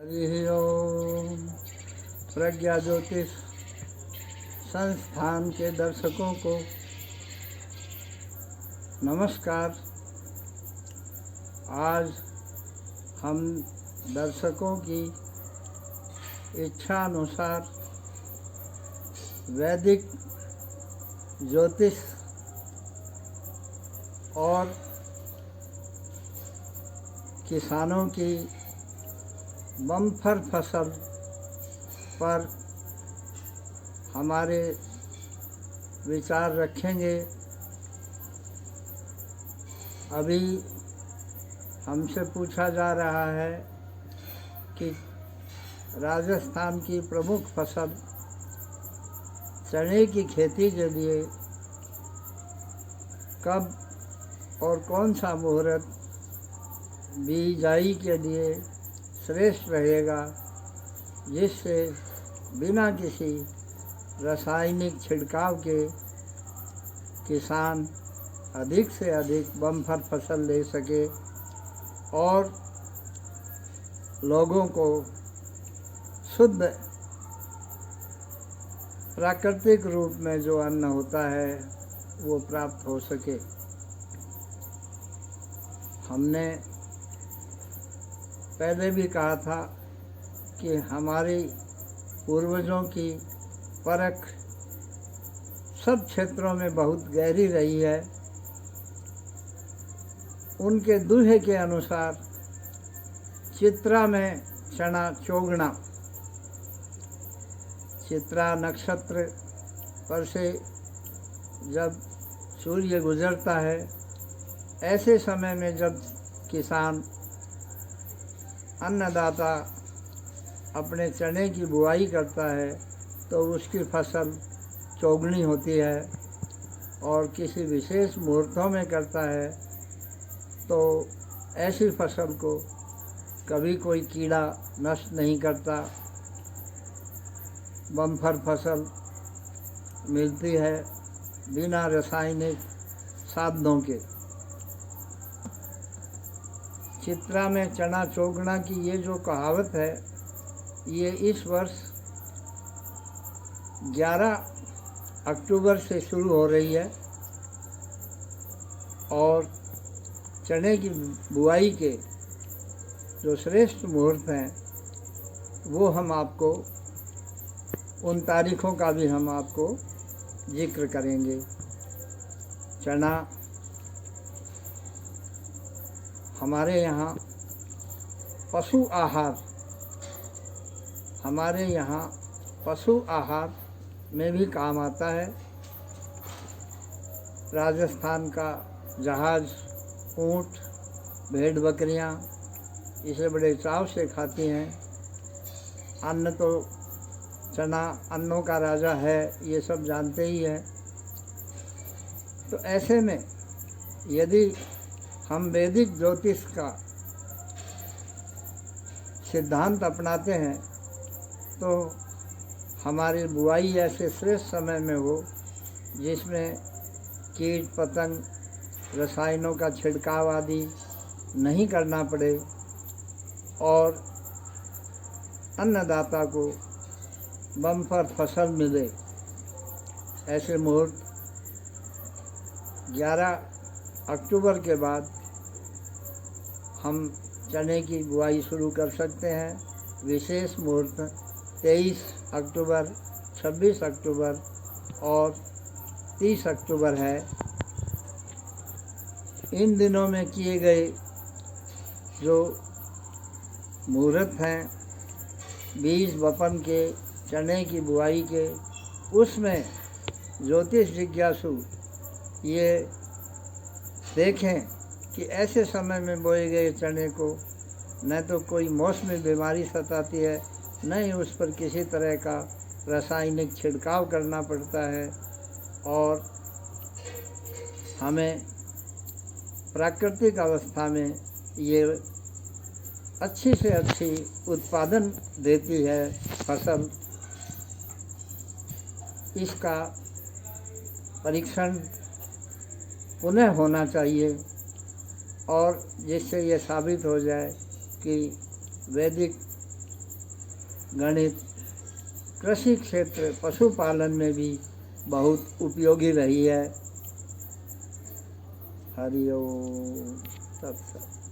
हरि ओम। प्रज्ञा ज्योतिष संस्थान के दर्शकों को नमस्कार। आज हम दर्शकों की इच्छा अनुसार वैदिक ज्योतिष और किसानों की बम्पर फसल पर हमारे विचार रखेंगे। अभी हमसे पूछा जा रहा है कि राजस्थान की प्रमुख फसल चने की खेती के लिए कब और कौन सा मुहूर्त बिजाई के लिए श्रेष्ठ रहेगा, जिससे बिना किसी रासायनिक छिड़काव के किसान अधिक से अधिक बम्पर फसल ले सके और लोगों को शुद्ध प्राकृतिक रूप में जो अन्न होता है वो प्राप्त हो सके। हमने पहले भी कहा था कि हमारे पूर्वजों की परख सब क्षेत्रों में बहुत गहरी रही है। उनके दूल्हे के अनुसार चित्रा में चना चोगना, चित्रा नक्षत्र पर से जब सूर्य गुजरता है, ऐसे समय में जब किसान अन्नदाता अपने चने की बुआई करता है तो उसकी फसल चोगनी होती है, और किसी विशेष मुहूर्तों में करता है तो ऐसी फसल को कभी कोई कीड़ा नष्ट नहीं करता, बम्पर फसल मिलती है बिना रासायनिक साधनों के। चित्रा में चना चोगना की ये जो कहावत है, ये इस वर्ष 11 अक्टूबर से शुरू हो रही है, और चने की बुआई के जो श्रेष्ठ मुहूर्त हैं वो हम आपको उन तारीखों का भी हम आपको जिक्र करेंगे। चना हमारे यहाँ पशु आहार में भी काम आता है। राजस्थान का जहाज, ऊँट, भेड़ बकरियाँ इसे बड़े चाव से खाती हैं। अन्न तो चना अन्नों का राजा है, ये सब जानते ही हैं। तो ऐसे में यदि हम वैदिक ज्योतिष का सिद्धांत अपनाते हैं तो हमारी बुआई ऐसे श्रेष्ठ समय में हो जिसमें कीट पतंग, रसायनों का छिड़काव आदि नहीं करना पड़े, और अन्नदाता को बम्पर फसल मिले। ऐसे मुहूर्त 11 अक्टूबर के बाद हम चने की बुआई शुरू कर सकते हैं। विशेष मुहूर्त 23 अक्टूबर, 26 अक्टूबर और 30 अक्टूबर है। इन दिनों में किए गए जो मुहूर्त हैं बीज वपन के, चने की बुआई के, उसमें ज्योतिष जिज्ञासु ये देखें कि ऐसे समय में बोए गए चने को न तो कोई मौसमी बीमारी सताती है, न ही उस पर किसी तरह का रासायनिक छिड़काव करना पड़ता है, और हमें प्राकृतिक अवस्था में ये अच्छी से अच्छी उत्पादन देती है फसल। इसका परीक्षण पुनः होना चाहिए, और जिससे ये साबित हो जाए कि वैदिक गणित कृषि क्षेत्र पशुपालन में भी बहुत उपयोगी रही है। हरि ओम तत्सत।